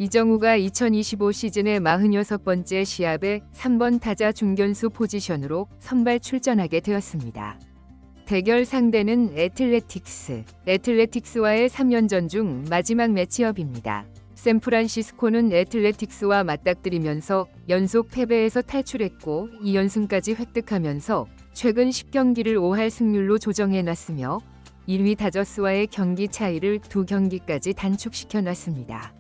이정우가 2025 시즌의 46번째 시합에 3번 타자 중견수 포지션으로 선발 출전하게 되었습니다. 대결 상대는 애틀레틱스. 애틀레틱스와의 3연전 중 마지막 매치업입니다. 샌프란시스코는 애틀레틱스와 맞닥뜨리면서 연속 패배에서 탈출했고 2연승까지 획득하면서 최근 10경기를 5할 승률로 조정해놨으며 1위 다저스와의 경기 차이를 2경기까지 단축시켜놨습니다.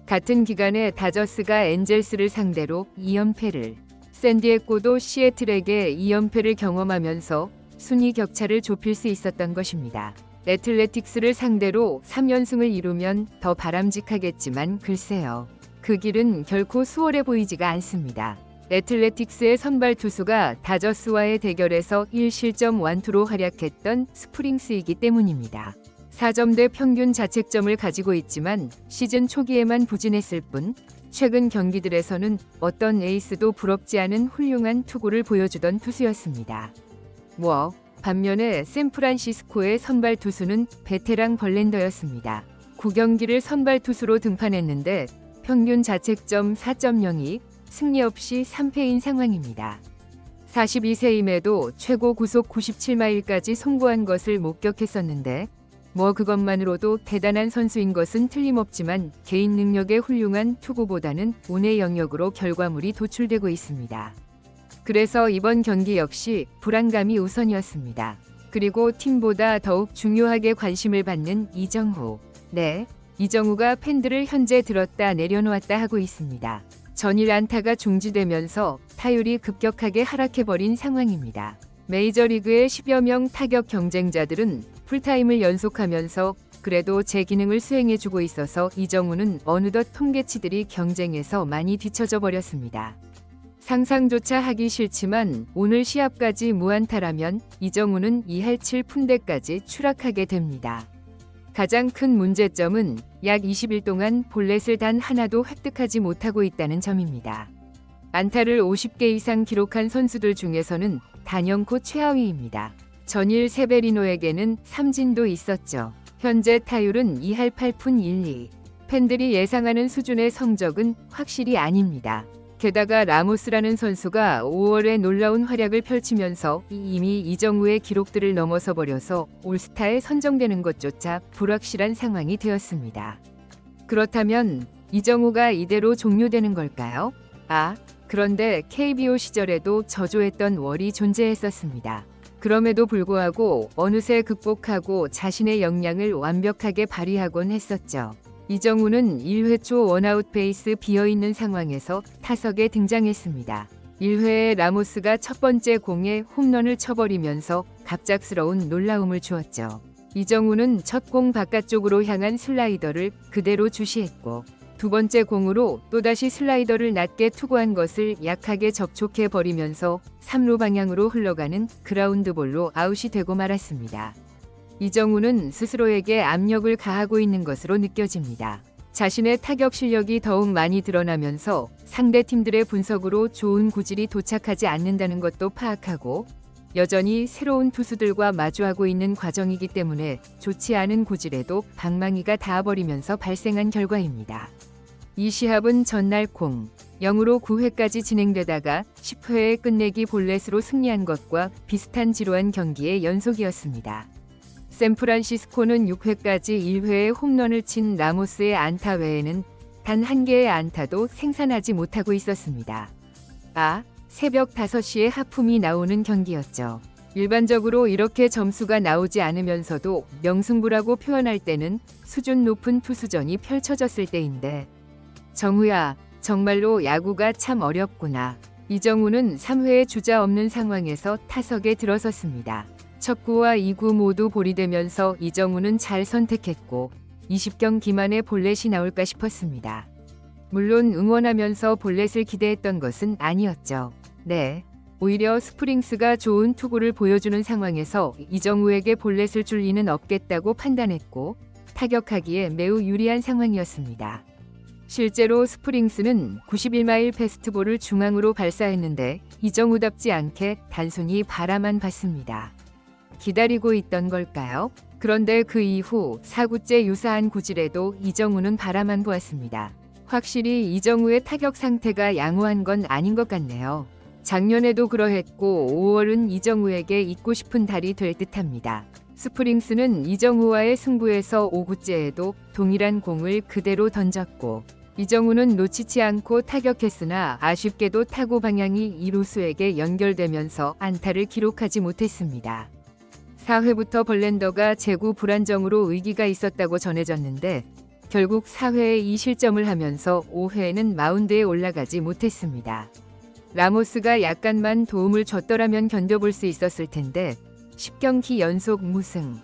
같은 기간에 다저스가 엔젤스를 상대로 2연패를, 샌디에고도 시애틀에게 2연패를 경험하면서 순위 격차를 좁힐 수 있었던 것입니다. 애틀레틱스를 상대로 3연승을 이루면 더 바람직하겠지만 글쎄요. 그 길은 결코 수월해 보이지가 않습니다. 애틀레틱스의 선발 투수가 다저스와의 대결에서 1실점 완투로 활약했던 스프링스이기 때문입니다. 4점대 평균 자책점을 가지고 있지만 시즌 초기에만 부진했을 뿐 최근 경기들에서는 어떤 에이스도 부럽지 않은 훌륭한 투구를 보여주던 투수였습니다. 반면에 샌프란시스코의 선발 투수는 베테랑 벌랜더였습니다. 9경기를 선발 투수로 등판했는데 평균 자책점 4.02, 승리 없이 3패인 상황입니다. 42세임에도 최고 구속 97마일까지 송구한 것을 목격했었는데 그것만으로도 대단한 선수인 것은 틀림없지만 개인 능력의 훌륭한 투구보다는 운의 영역으로 결과물이 도출되고 있습니다. 그래서 이번 경기 역시 불안감이 우선이었습니다. 그리고 팀보다 더욱 중요하게 관심을 받는 이정후. 이정후가 팬들을 현재 들었다 내려놓았다 하고 있습니다. 전일 안타가 중지되면서 타율이 급격하게 하락해버린 상황입니다. 메이저리그의 10여 명 타격 경쟁자들은 풀타임을 연속하면서 그래도 제 기능을 수행해주고 있어서 이정후는 어느덧 통계치들이 경쟁에서 많이 뒤처져 버렸습니다. 상상조차 하기 싫지만 오늘 시합까지 무안타라면 이정후는 2할 7푼대까지 추락하게 됩니다. 가장 큰 문제점은 약 20일 동안 볼넷을 단 하나도 획득하지 못하고 있다는 점입니다. 안타를 50개 이상 기록한 선수들 중에서는 단연코 최하위입니다. 전일 세베리노에게는 삼진도 있었죠. 현재 타율은 2할 8푼 1리. 팬들이 예상하는 수준의 성적은 확실히 아닙니다. 게다가 라모스라는 선수가 5월에 놀라운 활약을 펼치면서 이미 이정후의 기록들을 넘어서 버려서 올스타에 선정되는 것조차 불확실한 상황이 되었습니다. 그렇다면 이정후가 이대로 종료되는 걸까요? 그런데 KBO 시절에도 저조했던 월이 존재했었습니다. 그럼에도 불구하고 어느새 극복하고 자신의 역량을 완벽하게 발휘하곤 했었죠. 이정후는 1회 초 원아웃 베이스 비어있는 상황에서 타석에 등장했습니다. 1회에 라모스가 첫 번째 공에 홈런을 쳐버리면서 갑작스러운 놀라움을 주었죠. 이정후는 첫 공 바깥쪽으로 향한 슬라이더를 그대로 주시했고 두 번째 공으로 또다시 슬라이더를 낮게 투구한 것을 약하게 접촉해 버리면서 3루 방향으로 흘러가는 그라운드볼로 아웃이 되고 말았습니다. 이정후는 스스로에게 압력을 가하고 있는 것으로 느껴집니다. 자신의 타격 실력이 더욱 많이 드러나면서 상대 팀들의 분석으로 좋은 구질이 도착하지 않는다는 것도 파악하고 여전히 새로운 투수들과 마주하고 있는 과정이기 때문에 좋지 않은 구질에도 방망이가 닿아버리면서 발생한 결과입니다. 이 시합은 전날 0으로 9회까지 진행되다가 10회에 끝내기 볼넷으로 승리한 것과 비슷한 지루한 경기의 연속이었습니다. 샌프란시스코는 6회까지 1회에 홈런을 친 라모스의 안타 외에는 단 한 개의 안타도 생산하지 못하고 있었습니다. 새벽 5시에 하품이 나오는 경기였죠. 일반적으로 이렇게 점수가 나오지 않으면서도 명승부라고 표현할 때는 수준 높은 투수전이 펼쳐졌을 때인데 정후야, 정말로 야구가 참 어렵구나. 이정후는 3회에 주자 없는 상황에서 타석에 들어섰습니다. 첫 구와 2구 모두 볼이 되면서 이정후는 잘 선택했고 20경기 만에 볼넷이 나올까 싶었습니다. 물론 응원하면서 볼넷을 기대했던 것은 아니었죠. 오히려 스프링스가 좋은 투구를 보여주는 상황에서 이정후에게 볼넷을 줄 리는 없겠다고 판단했고 타격하기에 매우 유리한 상황이었습니다. 실제로 스프링스는 91마일 패스트볼을 중앙으로 발사했는데 이정후답지 않게 단순히 바라만 봤습니다. 기다리고 있던 걸까요? 그런데 그 이후 4구째 유사한 구질에도 이정후는 바라만 보았습니다. 확실히 이정우의 타격 상태가 양호한 건 아닌 것 같네요. 작년에도 그러했고 5월은 이정우에게 잊고 싶은 달이 될 듯합니다. 스프링스는 이정우와의 승부에서 5구째에도 동일한 공을 그대로 던졌고 이정우는 놓치지 않고 타격했으나 아쉽게도 타구 방향이 이루수에게 연결되면서 안타를 기록하지 못했습니다. 4회부터 벌렌더가 제구 불안정으로 의기가 있었다고 전해졌는데 결국 4회에 2실점을 하면서 5회에는 마운드에 올라가지 못했습니다. 라모스가 약간만 도움을 줬더라면 견뎌볼 수 있었을 텐데 10경기 연속 무승.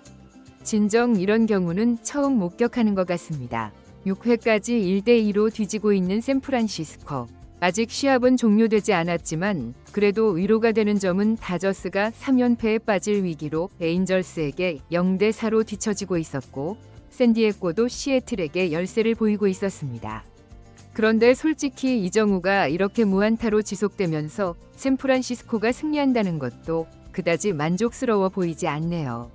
진정 이런 경우는 처음 목격하는 것 같습니다. 6회까지 1대2로 뒤지고 있는 샌프란시스코. 아직 시합은 종료되지 않았지만 그래도 위로가 되는 점은 다저스가 3연패에 빠질 위기로 에인절스에게 0대4로 뒤처지고 있었고 샌디에고도 시애틀에게 열세를 보이고 있었습니다. 그런데 솔직히 이정우가 이렇게 무안타로 지속되면서 샌프란시스코가 승리한다는 것도 그다지 만족스러워 보이지 않네요.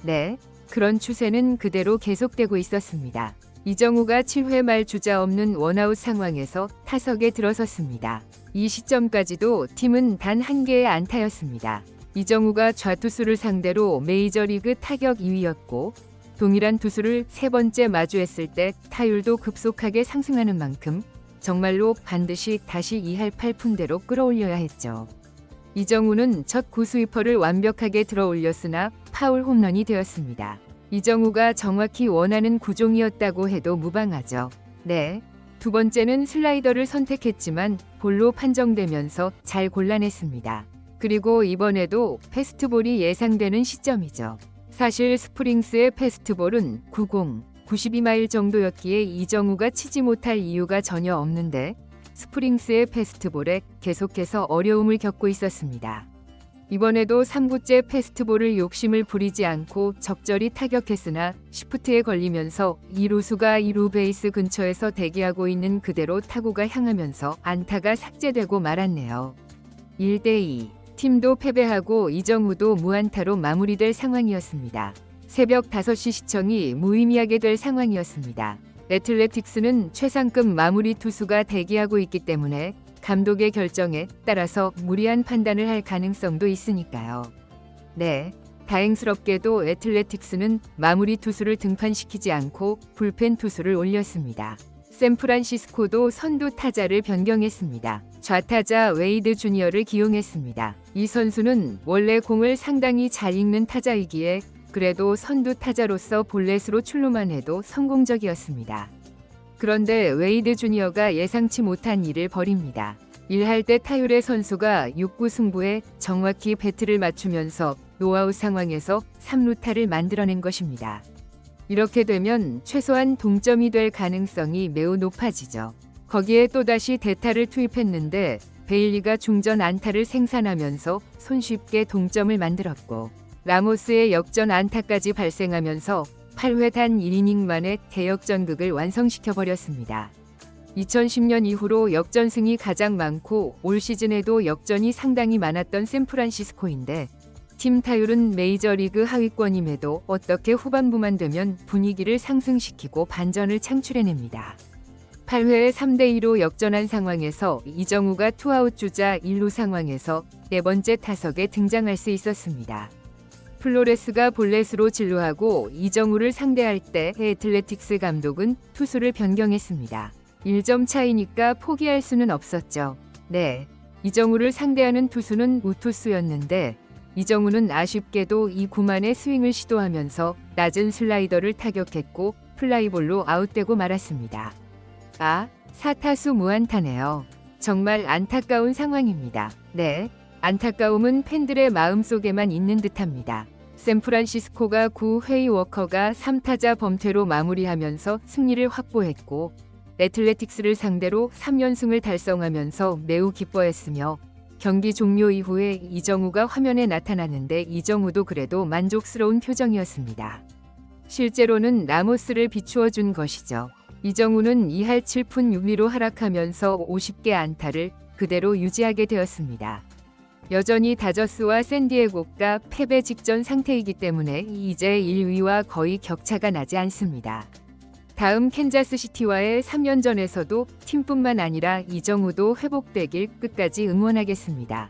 네, 그런 추세는 그대로 계속되고 있었습니다. 이정우가 7회 말 주자 없는 원아웃 상황에서 타석에 들어섰습니다. 이 시점까지도 팀은 단 한 개의 안타였습니다. 이정우가 좌투수를 상대로 메이저리그 타격 2위였고 동일한 투수를 세 번째 마주했을 때 타율도 급속하게 상승하는 만큼 정말로 반드시 다시 2할 8푼대로 끌어올려야 했죠. 이정우는 첫 구스위퍼를 완벽하게 들어올렸으나 파울 홈런이 되었습니다. 이정우가 정확히 원하는 구종이었다고 해도 무방하죠. 네, 두 번째는 슬라이더를 선택했지만 볼로 판정되면서 잘 골라냈습니다. 그리고 이번에도 패스트볼이 예상되는 시점이죠. 사실 스프링스의 패스트볼은 92마일 정도였기에 이정우가 치지 못할 이유가 전혀 없는데 스프링스의 패스트볼에 계속해서 어려움을 겪고 있었습니다. 이번에도 3구째 패스트볼을 욕심을 부리지 않고 적절히 타격했으나 시프트에 걸리면서 이루수가 2루 베이스 근처에서 대기하고 있는 그대로 타구가 향하면서 안타가 삭제되고 말았네요. 1대2. 팀도 패배하고 이정우도 무안타로 마무리될 상황이었습니다. 새벽 5시 시청이 무의미하게 될 상황이었습니다. 애틀레틱스는 최상급 마무리 투수가 대기하고 있기 때문에 감독의 결정에 따라서 무리한 판단을 할 가능성도 있으니까요. 네, 다행스럽게도 애틀레틱스는 마무리 투수를 등판시키지 않고 불펜 투수를 올렸습니다. 샌프란시스코도 선두 타자를 변경했습니다. 좌타자 웨이드 주니어를 기용했습니다. 이 선수는 원래 공을 상당히 잘 읽는 타자이기에 그래도 선두 타자로서 볼넷으로 출루만 해도 성공적이었습니다. 그런데 웨이드 주니어가 예상치 못한 일을 벌입니다. 1할 때 타율의 선수가 6구 승부에 정확히 배트를 맞추면서 노아웃 상황에서 3루타를 만들어낸 것입니다. 이렇게 되면 최소한 동점이 될 가능성이 매우 높아지죠. 거기에 또다시 대타를 투입했는데 베일리가 중전 안타를 생산하면서 손쉽게 동점을 만들었고 라모스의 역전 안타까지 발생하면서 8회 단 1이닝 만에 대역전극을 완성시켜버렸습니다. 2010년 이후로 역전승이 가장 많고 올 시즌에도 역전이 상당히 많았던 샌프란시스코인데 팀 타율은 메이저리그 하위권임에도 어떻게 후반부만 되면 분위기를 상승시키고 반전을 창출해냅니다. 8회에 3대2로 역전한 상황에서 이정우가 투아웃 주자 1루 상황에서 네 번째 타석에 등장할 수 있었습니다. 플로레스가 볼넷으로 진루하고 이정우를 상대할 때 애틀레틱스 감독은 투수를 변경했습니다. 1점 차이니까 포기할 수는 없었죠. 네, 이정우를 상대하는 투수는 우투수였는데 이정우는 아쉽게도 이 구만의 스윙을 시도하면서 낮은 슬라이더를 타격했고 플라이볼로 아웃되고 말았습니다. 4타수 무안타네요. 정말 안타까운 상황입니다. 네, 안타까움은 팬들의 마음속에만 있는 듯합니다. 샌프란시스코가 9회의 워커가 3타자 범퇴로 마무리하면서 승리를 확보했고 애틀레틱스를 상대로 3연승을 달성하면서 매우 기뻐했으며 경기 종료 이후에 이정우가 화면에 나타났는데 이정우도 그래도 만족스러운 표정이었습니다. 실제로는 라모스를 비추어 준 것이죠. 이정우는 2할 7푼 6리로 하락하면서 50개 안타를 그대로 유지하게 되었습니다. 여전히 다저스와 샌디에고가 패배 직전 상태이기 때문에 이제 1위와 거의 격차가 나지 않습니다. 다음 캔자스시티와의 3연전에서도 팀뿐만 아니라 이정우도 회복되길 끝까지 응원하겠습니다.